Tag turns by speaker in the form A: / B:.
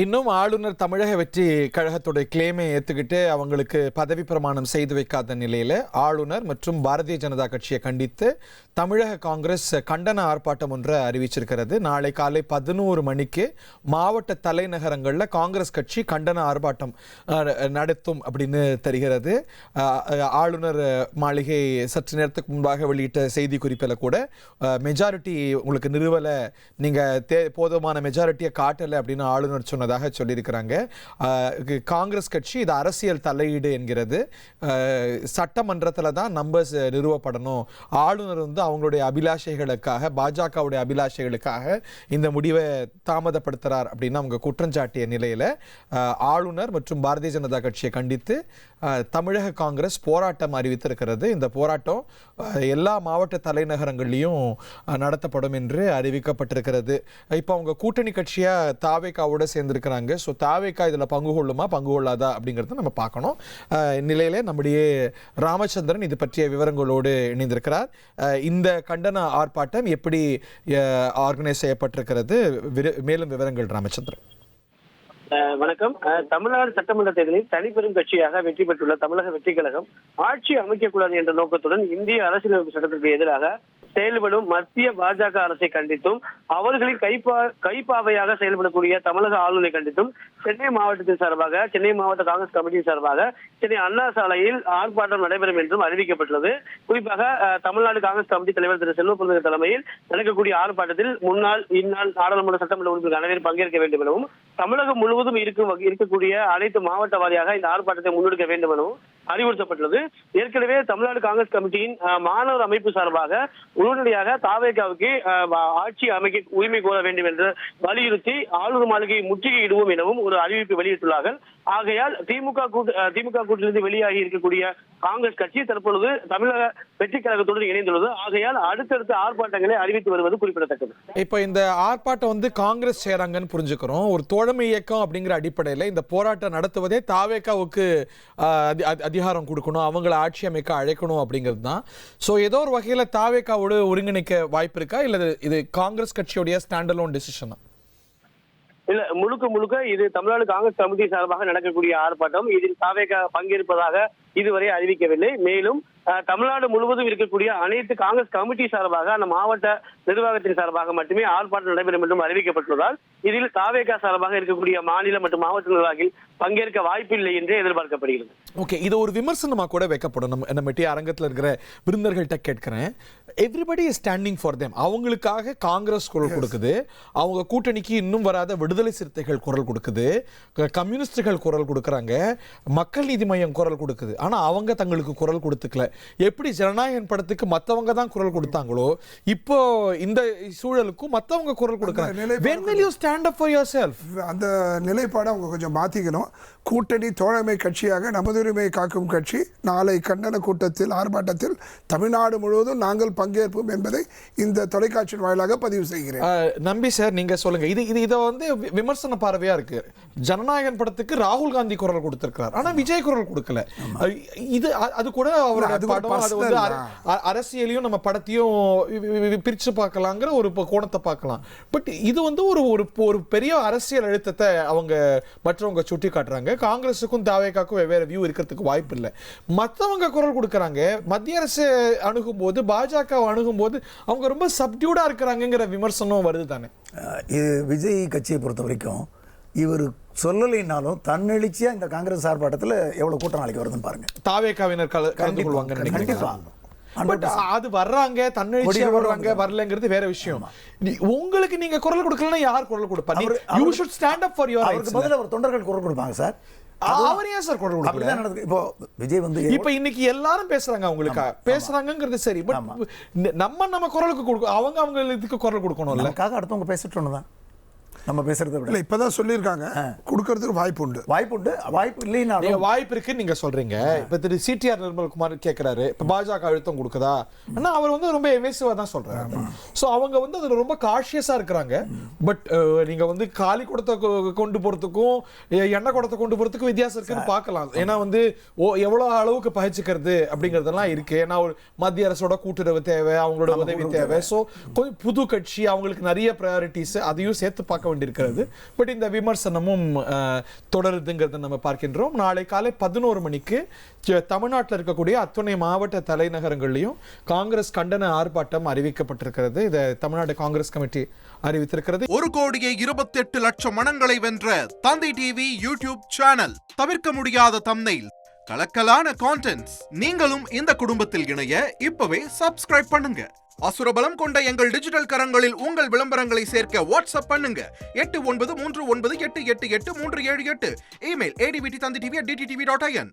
A: இன்னும் ஆளுநர் தமிழக வெற்றி கழகத்துடைய கிளைமை ஏற்றுக்கிட்டு அவங்களுக்கு பதவி பிரமாணம் செய்து வைக்காத நிலையில் ஆளுநர் மற்றும் பாரதிய ஜனதா கட்சியை கண்டித்து தமிழக காங்கிரஸ் கண்டன ஆர்ப்பாட்டம் ஒன்றை அறிவிச்சிருக்கிறது. நாளை காலை 11 மணிக்கு மாவட்ட தலைநகரங்களில் காங்கிரஸ் கட்சி கண்டன ஆர்ப்பாட்டம் நடத்தும் அப்படின்னு தெரிகிறது. ஆளுநர் மாளிகை சற்று நேரத்துக்கு முன்பாக வெளியிட்ட செய்தி குறிப்பில் கூட மெஜாரிட்டி உங்களுக்கு நிறுவலை, நீங்கள் போதுமான மெஜாரிட்டியை காட்டலை அப்படின்னு ஆளுநர் சொன்னதாக சொல்லியிருக்கிறாங்க. காங்கிரஸ் கட்சி இது அரசியல் தலையீடு என்கிறது. சட்டமன்றத்தில் தான் நம்பர்ஸ் நிறுவப்படணும். ஆளுநர் அவங்களுடைய அபிலாஷைகளுக்காக, பாஜகவுடைய அபிலாஷைகளுக்காக இந்த முடிவை தாமதப்படுத்துகிறார் அப்படின்னு அவங்க குற்றஞ்சாட்டிய நிலையில் ஆளுநர் மற்றும் பாரதிய ஜனதா கட்சியை கண்டித்து தமிழக காங்கிரஸ் போராட்டம் அறிவித்திருக்கிறது. இந்த போராட்டம் எல்லா மாவட்ட தலைநகரங்கள்லையும் நடத்தப்படும் என்று அறிவிக்கப்பட்டிருக்கிறது. இப்போ அவங்க கூட்டணி கட்சியாக தாவேகாவோட சேர்ந்திருக்கிறாங்க. ஸோ தாவேகா இதில் பங்கு கொள்ளுமா பங்கு கொள்ளாதா அப்படிங்கிறத நம்ம பார்க்கணும். நிலையிலே நம்முடைய ராமச்சந்திரன் இது பற்றிய விவரங்களோடு இணைந்திருக்கிறார். இந்த கண்டன ஆர்ப்பாட்டம் எப்படி ஆர்கனைஸ் செய்யப்பட்டிருக்கிறது, மேலும் விவரங்கள் ராமச்சந்திரன்.
B: வணக்கம். தமிழ்நாடு சட்டமன்ற தேர்தலில் தனிப்பெரும் கட்சியாக வெற்றி பெற்றுள்ள தமிழக வெற்றி கழகம் ஆட்சி அமைக்கக்கூடாது என்ற நோக்கத்துடன் இந்திய அரசியலமைப்பு சட்டத்திற்கு எதிராக செயல்படும் மத்திய பாஜக அரசை கண்டித்தும் அவர்களின் கைப்பாவையாக செயல்படக்கூடிய தமிழக ஆளுநரை கண்டித்தும் சென்னை மாவட்டத்தின் சார்பாக, சென்னை மாவட்ட காங்கிரஸ் கமிட்டியின் சார்பாக சென்னை அண்ணா சாலையில் ஆர்ப்பாட்டம் நடைபெறும் என்றும் அறிவிக்கப்பட்டுள்ளது. குறிப்பாக தமிழ்நாடு காங்கிரஸ் கமிட்டி தலைவர் திரு செல்வப்பிரசாத் தலைமையில் நடக்கக்கூடிய ஆர்ப்பாட்டத்தில் முன்னாள், இந்நாள் நாடாளுமன்ற சட்டமன்ற உறுப்பினர் அனைவரும் பங்கேற்க வேண்டும் எனவும், தமிழகம் முழுவதும் இருக்கக்கூடிய அனைத்து மாவட்ட வாரியாக இந்த ஆர்ப்பாட்டத்தை முன்னெடுக்க வேண்டும் எனவும் அறிவுறுத்தப்பட்டுள்ளது. ஏற்கனவே தமிழ்நாடு காங்கிரஸ் கமிட்டியின் மாணவர் அமைப்பு சார்பாக உடனடியாக தாவேகாவுக்கு ஆட்சி அமைக்க உரிமை கோர வேண்டும் என்று வலியுறுத்தி ஆளுநர் மாளிகையை முற்றுகையிடுவோம் எனவும் ஒரு அறிவிப்பு வெளியிட்டுள்ளார்கள். ஆகையால் திமுக கூட்டிலிருந்து வெளியாகி இருக்கக்கூடிய காங்கிரஸ் கட்சி தற்பொழுது தமிழக வெற்றி கழகத்துடன் இணைந்துள்ளது. ஆகையால் அடுத்தடுத்த ஆர்ப்பாட்டங்களை அறிவித்து வருவது குறிப்பிடத்தக்கது.
A: இப்ப இந்த ஆர்ப்பாட்டம் காங்கிரஸ் சேராங்கன்னு புரிஞ்சுக்கிறோம். ஒரு தோழமை இயக்கம் அப்படிங்கிற அடிப்படையில் இந்த போராட்டம் நடத்துவதே தாவேகாவுக்கு அதிகாரம் கொடுக்கணும், அவங்களை ஆட்சி அமைக்க அழைக்கணும் அப்படிங்கிறது தான். ஸோ ஏதோ ஒரு வகையில் தாவேகாவோடு ஒருங்கிணைக்க வாய்ப்பு இருக்கா, இல்லை இது காங்கிரஸ் கட்சியுடைய ஸ்டாண்ட் அலோன் டிசிஷனா?
B: இல்ல, முழுக்க இது தமிழ்நாடு காங்கிரஸ் கமிட்டி சார்பாக நடக்கக்கூடிய ஆர்ப்பாட்டம். இதில் தாவேகா பங்கேற்பதாக இதுவரை அறிவிக்கவில்லை. மேலும் தமிழ்நாடு முழுவதும் இருக்கக்கூடிய அனைத்து காங்கிரஸ் கமிட்டி சார்பாக, அந்த மாவட்ட நிர்வாகத்தின் சார்பாக மட்டுமே ஆர்ப்பாட்டம் நடைபெறும் என்றும் அறிவிக்கப்பட்டுள்ளதால் இதில் தாவேகா சார்பாக இருக்கக்கூடிய மாநில மற்றும் மாவட்ட நிர்வாகிகள் பங்கேற்க வாய்ப்பில்லை என்று எதிர்பார்க்கப்படுகிறது.
A: ஓகே, இது ஒரு விமர்சனமா கூட வைக்கப்படும். நம்ம அரங்கத்தில் இருக்கிற விருந்தர்கள்ட்ட கேட்கிறேன். Everybody is standing for them. அவங்களுக்காக காங்கிரஸ் குரல் கொடுக்குது, அவங்க கூட்டணிக்கு இன்னும் வராத விடுதலை சிறுத்தைகள் குரல் கொடுக்குது, கம்யூனிஸ்டுகள் குரல் கொடுக்குறாங்க, மக்கள் நீதி மையம் குரல் கொடுக்குது. ஆனா அவங்க தங்களுக்கு குரல் கொடுத்துக்கல. எப்படி ஜனநாயகன் படத்துக்கு மத்தவங்க தான் குரல் கொடுத்தாங்களோ, இப்போ இந்த சூழலுக்கும் மத்தவங்க குரல் கொடுக்குறாங்க. when will you stand up for yourself?
C: அந்த நிலைப்பாடை அவங்க கொஞ்சம் மாத்திக்கணும். கூட்டணி தோழமை கட்சியாக நமது உரிமை காக்கும் கட்சி நாளை கண்டன கூட்டத்தில், ஆர்ப்பாட்டத்தில் தமிழ்நாடு முழுவதும் நாங்கள் பங்கேற்போம் என்பதை இந்த தொலைக்காட்சியின் வாயிலாக பதிவு செய்கிறேன்.
A: நம்பி சார், நீங்க சொல்லுங்க. இதை விமர்சன பார்வையா இருக்கு. ஜனநாயகன் படத்துக்கு ராகுல் காந்தி குரல் கொடுத்திருக்கிறார், ஆனா விஜய் குரல் கொடுக்கல. இது அது கூட அவரோட அரசியலையும் நம்ம படத்தையும் பிரிச்சு பார்க்கலாங்கிற ஒரு கோணத்தை பார்க்கலாம். பட் இது ஒரு பெரிய அரசியல் அழுத்தத்தை அவங்க மற்றவங்க சுட்டி காட்டுறாங்க. காங்கிரஸுக்கும் தாவேகாக்கும் வெவ்வேறு வியூ இருக்கிறதுக்கு வாய்ப்பு இல்லை. மற்றவங்க குரல் கொடுக்கறாங்க. மத்திய அரசு அணுகும் போது, பாஜக அணுகும் போது அவங்க ரொம்ப சப்டியூடா இருக்கிறாங்கிற விமர்சனம் வருது தானே.
D: இது விஜய் கட்சியை பொறுத்த வரைக்கும் இவர் சொல்லலைனாலும் தன்னெழுச்சியா இந்த காங்கிரஸ் ஆர்ப்பாட்டத்தில் எவ்வளவு கூட்டம் நாளைக்கு வருதுன்னு பாருங்க.
A: தாவேகாவினர் கலந்து கொள்வாங்க. பட் அது வர்றாங்க, தன்னெழுச்சியா வர்றாங்க, வரலங்கிறது வேற விஷயம். உங்களுக்கு நீங்க குரல் கொடுக்கலன்னா யார் குரல் கொடுப்பாங்க? You should stand up for your rights.
D: முதல்ல ஒரு தொண்டர்கள் குரல் கொடுப்பாங்க சார்.
A: அவர் ஏன் சார் குரல் கொடுக்கல?
D: இப்போ விஜய் இப்ப
A: இன்னைக்கு எல்லாரும் பேசுறாங்க, அவங்களுக்கு பேசுறாங்கிறது சரி. பட் நம்ம குரலுக்கு கொடுக்க அவங்க இதுக்கு குரல் கொடுக்கணும்ல.
D: அடுத்தவங்க பேசிட்டு தான் நம்ம பேசுறது
C: இல்ல, இப்பதான் சொல்லியிருக்காங்க கொடுக்கறதுக்கு வாய்ப்பு உண்டு.
D: வாய்ப்பு இல்லைன்னா
A: வாய்ப்பு இருக்கு நீங்க சொல்றீங்க. இப்ப திரு சிடிஆர் நிர்மல்குமார் கேட்கிறாரு, இப்ப பாஜக அழுத்தம் கொடுக்குதா? ஆனா அவர் ரொம்ப எமேசிவா தான் சொல்றாரு. சோ அவங்க அதுல ரொம்ப காஷியஸா இருக்கிறாங்க. பட் நீங்க காலி குடத்தை கொண்டு போறதுக்கும் எண்ணெய் குடத்தை கொண்டு போறதுக்கும் வித்தியாசம் இருக்குன்னு பார்க்கலாம். ஏன்னா எவ்வளவு அளவுக்கு பகிச்சுக்கிறது அப்படிங்கறதெல்லாம் இருக்கு. ஏன்னா ஒரு மத்திய அரசோட கூட்டுறவு தேவை, அவங்களோட உதவி தேவை. சோ புது கட்சி, அவங்களுக்கு நிறைய ப்ரையாரிட்டிஸ், அதையும் சேர்த்து பார்க்க வேண்டியிருக்கிறது. பட் இந்த விமர்சனமும் தொடருதுங்கிறத நம்ம பார்க்கின்றோம். நாளை காலை 11 மணிக்கு தமிழ்நாட்டில் இருக்கக்கூடிய அத்துணை மாவட்ட தலைநகரங்கள்லையும் காங்கிரஸ் கண்டன ஆர்ப்பாட்டம் அறிவிக்கப்பட்டிருக்கிறது. இதை தமிழ்நாடு காங்கிரஸ் கமிட்டி அறிவித்திருக்கிறது.
E: 1,28,00,000 மனங்களை வென்ற தந்தி டிவி யூடியூப் சேனல். தவிர்க்க முடியாத தம்ப்நெயில், கலக்கலான கான்டென்ட்ஸ். நீங்களும் இந்த குடும்பத்தில் இணைய இப்பவே சப்ஸ்கிரைப் பண்ணுங்க. அசுரபலம் கொண்ட எங்கள் டிஜிட்டல் கரங்களில் உங்கள் விளம்பரங்களை சேர்க்க வாட்ஸ்அப் பண்ணுங்க. 8939888838. Email advtthanditv@dttv.in.